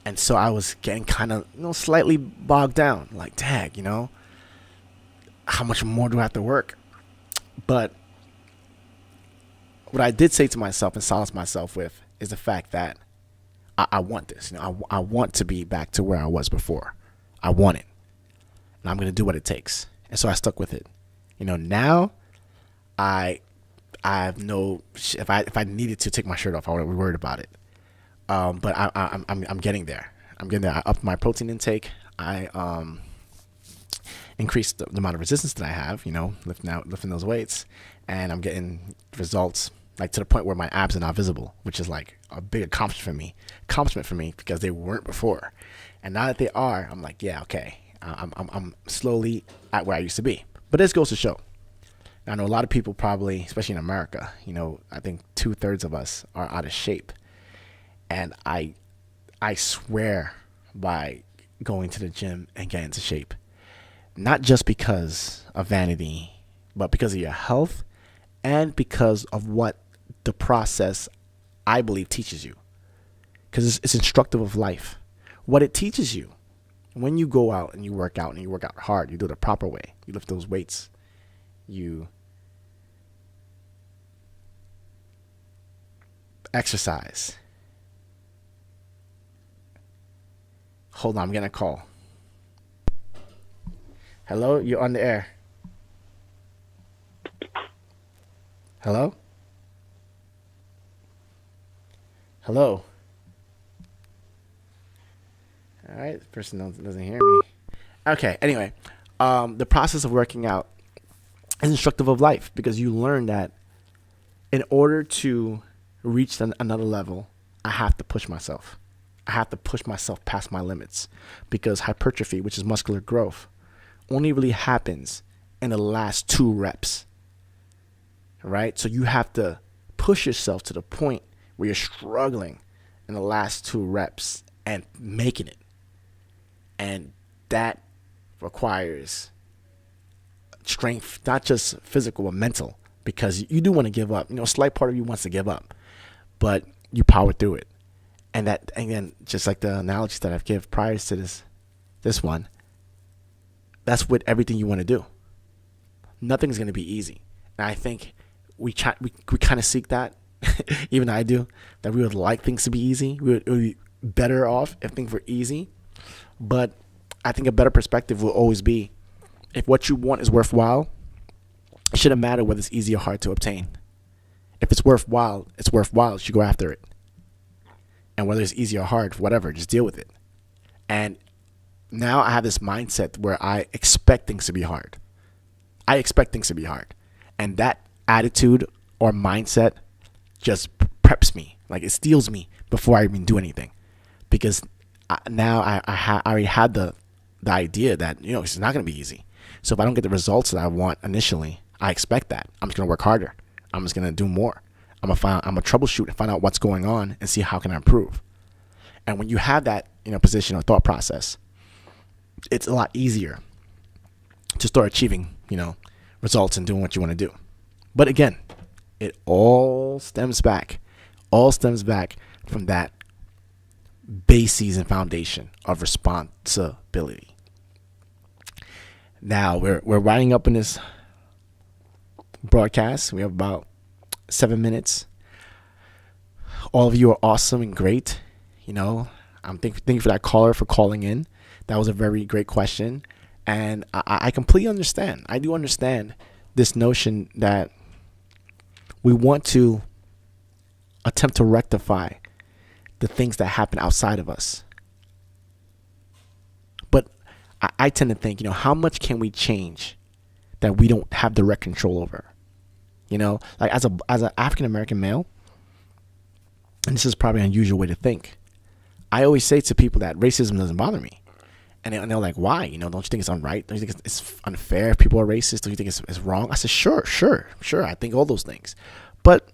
And so I was getting kind of, slightly bogged down. Like, dang, how much more do I have to work? But what I did say to myself and solace myself with is the fact that I want this. I want to be back to where I was before. I want it. And I'm going to do what it takes. And so I stuck with it. Now I have no, if I needed to take my shirt off, I wouldn't be worried about it. But I'm getting there. I upped my protein intake. I increased the amount of resistance that I have, lifting those weights, and I'm getting results, like, to the point where my abs are not visible, which is like a big accomplishment for me because they weren't before. And now that they are, I'm like, yeah, okay, I'm slowly at where I used to be. But this goes to show. I know a lot of people probably, especially in America, I think 2/3 of us are out of shape. And I I swear by going to the gym and getting into shape. Not just because of vanity, but because of your health and because of what the process, I believe, teaches you. Because it's instructive of life. What it teaches you when you go out and you work out and you work out hard, you do it the proper way. You lift those weights. You exercise. Hold on, I'm getting a call. Hello, you're on the air. Hello? Hello? All right, this person doesn't hear me. Okay, anyway, the process of working out is instructive of life because you learn that in order to reach another level, I have to push myself. I have to push myself past my limits because hypertrophy, which is muscular growth, only really happens in the last 2 reps, right? So you have to push yourself to the point where you're struggling in the last 2 reps and making it. And that requires strength, not just physical but mental, because you do want to give up. A slight part of you wants to give up, but you power through it. And that, again, just like the analogies that I've given prior to this one, that's what everything you want to do. Nothing's going to be easy. And I think we kind of seek that, even I do, that we would like things to be easy. We would be better off if things were easy. But I think a better perspective will always be, if what you want is worthwhile, it shouldn't matter whether it's easy or hard to obtain. If it's worthwhile, it's worthwhile. You should go after it. And whether it's easy or hard, whatever, just deal with it. And now I have this mindset where I expect things to be hard. I expect things to be hard. And that attitude or mindset just preps me. Like, it steals me before I even do anything. Because now I already had the idea that, it's not going to be easy. So if I don't get the results that I want initially, I expect that. I'm just going to work harder. I'm just going to do more. I'm going to troubleshoot and find out what's going on and see how can I improve. And when you have that, position or thought process, it's a lot easier to start achieving, results and doing what you want to do. But again, it all stems back from that basis and foundation of responsibility. Now we're winding up in this broadcast. We have about 7 minutes. All of you are awesome and great. I'm thank you for that caller for calling in. That was a very great question, and I completely understand. I do understand this notion that we want to attempt to rectify the things that happen outside of us. But I tend to think, how much can we change that we don't have direct control over? Like as an African American male, and this is probably an unusual way to think, I always say to people that racism doesn't bother me. And they're like, why? Don't you think it's unright? Don't you think it's unfair if people are racist? Don't you think it's wrong? I said, sure. I think all those things. But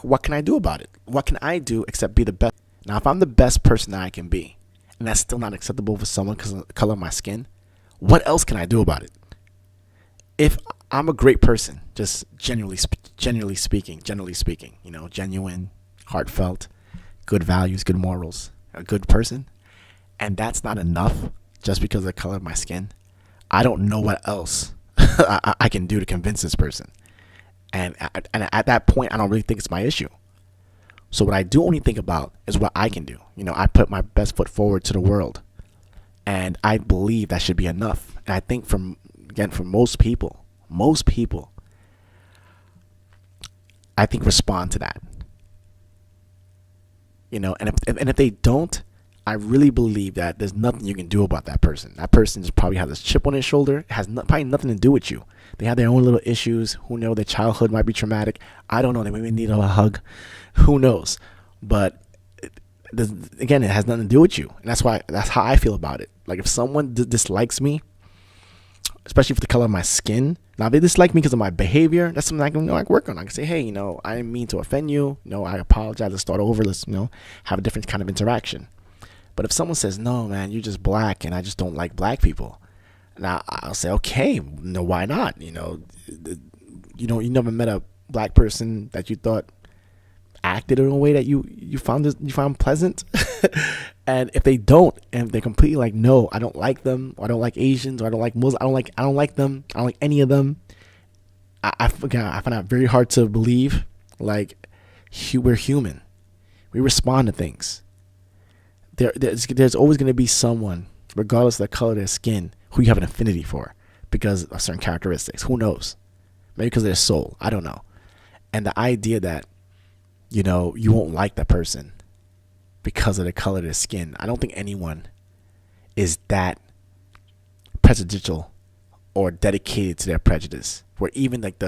what can I do about it? What can I do except be the best? Now, if I'm the best person that I can be, and that's still not acceptable for someone because of the color of my skin, what else can I do about it? If I'm a great person, just generally speaking, genuine, heartfelt, good values, good morals, a good person, and that's not enough just because of the color of my skin, I don't know what else I can do to convince this person. And at that point, I don't really think it's my issue. So what I do only think about is what I can do. I put my best foot forward to the world. And I believe that should be enough. And I think for most people, I think respond to that. And if they don't, I really believe that there's nothing you can do about that person. That person just probably has a chip on his shoulder. It has probably nothing to do with you. They have their own little issues. Who knows? Their childhood might be traumatic. I don't know. They maybe need a hug. Who knows? But again, it has nothing to do with you. And that's how I feel about it. Like if someone dislikes me, especially for the color of my skin. Now, if they dislike me because of my behavior, that's something I can work on. I can say, hey, I didn't mean to offend you. I apologize. Let's start over. Let's, have a different kind of interaction. But if someone says, no, man, you're just black and I just don't like black people, now I'll say, okay, no, why not? You never met a black person that you thought acted in a way that you found pleasant. And if they don't, and they're completely like, no, I don't like them, or I don't like Asians, or I don't like Muslims, I don't like them, I don't like any of them. I find that very hard to believe. Like, we're human, we respond to things. There's always going to be someone, regardless of the color of their skin, who you have an affinity for because of certain characteristics. Who knows? Maybe because of their soul. I don't know. And the idea that you won't like that person because of the color of their skin. I don't think anyone is that prejudicial or dedicated to their prejudice. Where even like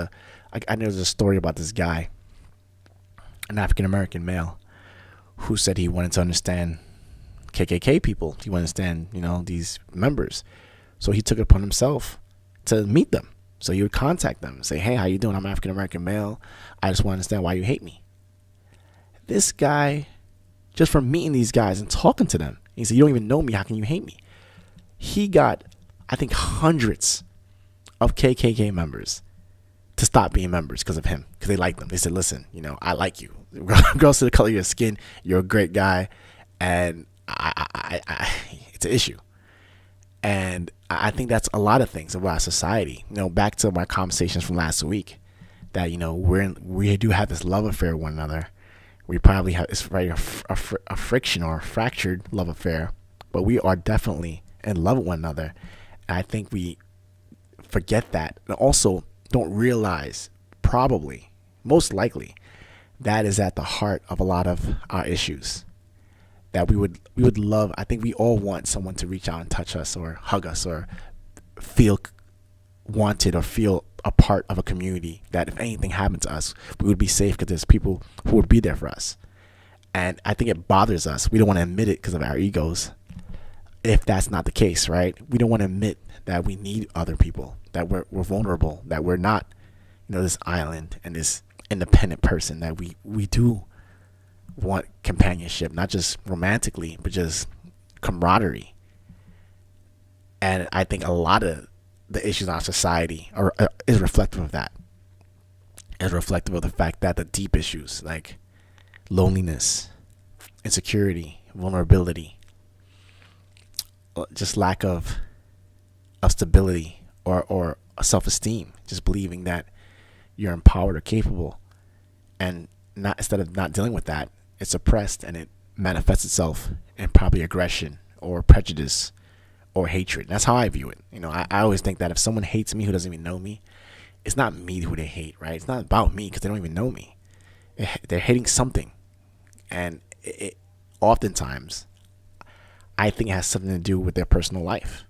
I know there's a story about this guy, an African American male, who said he wanted to understand KKK people. He wanted to understand, these members. So he took it upon himself to meet them. So he would contact them and say, hey, how you doing? I'm an African American male. I just want to understand why you hate me. This guy, just from meeting these guys and talking to them, he said, you don't even know me. How can you hate me? He got, I think, hundreds of KKK members to stop being members because of him, because they liked them. They said, listen, I like you. Regardless of the color of your skin, you're a great guy. And I it's an issue. And I think that's a lot of things about society. Back to my conversations from last week, that we do have this love affair with one another. We probably have it's very a friction or a fractured love affair, but we are definitely in love with one another. And I think we forget that, and also don't realize, probably, most likely, that is at the heart of a lot of our issues. That we would love. I think we all want someone to reach out and touch us or hug us or feel wanted or feel a part of a community, that if anything happened to us, we would be safe because there's people who would be there for us. And I think it bothers us. We don't want to admit it because of our egos. If that's not the case, right? We don't want to admit that we need other people, that we're vulnerable, that we're not, this island and this independent person, that we do want companionship, not just romantically, but just camaraderie. And I think a lot of the issues in our society is reflective of that. Is reflective of the fact that the deep issues like loneliness, insecurity, vulnerability, just lack of stability or self-esteem, just believing that you're empowered or capable, and instead of not dealing with that, it's suppressed and it manifests itself in probably aggression or prejudice or hatred. That's how I view it. I always think that if someone hates me who doesn't even know me, it's not me who they hate, right? It's not about me because they don't even know me. They're hating something. And it oftentimes, I think it has something to do with their personal life.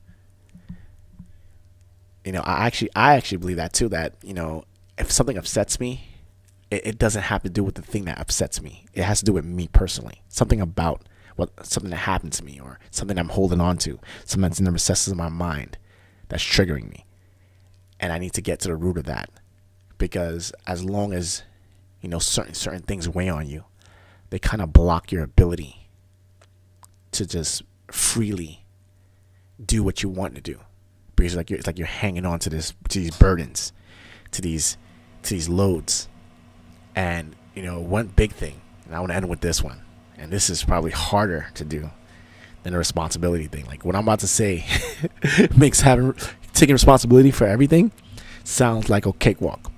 I actually believe that too, that, if something upsets me, it doesn't have to do with the thing that upsets me. It has to do with me personally. Something about something that happened to me, or something I'm holding on to, something that's in the recesses of my mind that's triggering me. And I need to get to the root of that, because as long as, certain things weigh on you, they kind of block your ability to just freely do what you want to do, because it's like you're hanging on to these burdens, to these loads. And one big thing, and I want to end with this one, and this is probably harder to do than a responsibility thing. Like what I'm about to say makes taking responsibility for everything sounds like a cakewalk.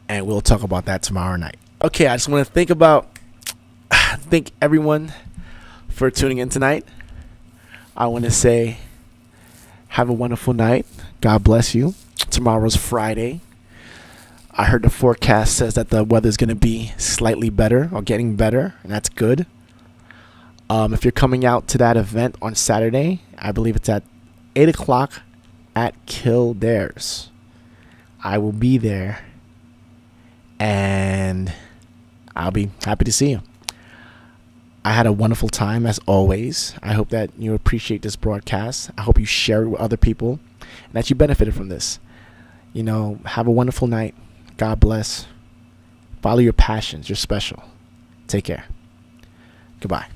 And we'll talk about that tomorrow night. Okay, I just want to thank everyone for tuning in tonight. I want to say have a wonderful night. God bless you. Tomorrow's Friday. I heard the forecast says that the weather's going to be slightly better or getting better, and that's good. If you're coming out to that event on Saturday, I believe it's at 8 o'clock at Kildare's. I will be there, and I'll be happy to see you. I had a wonderful time as always. I hope that you appreciate this broadcast. I hope you share it with other people and that you benefited from this. Have a wonderful night. God bless. Follow your passions. You're special. Take care. Goodbye.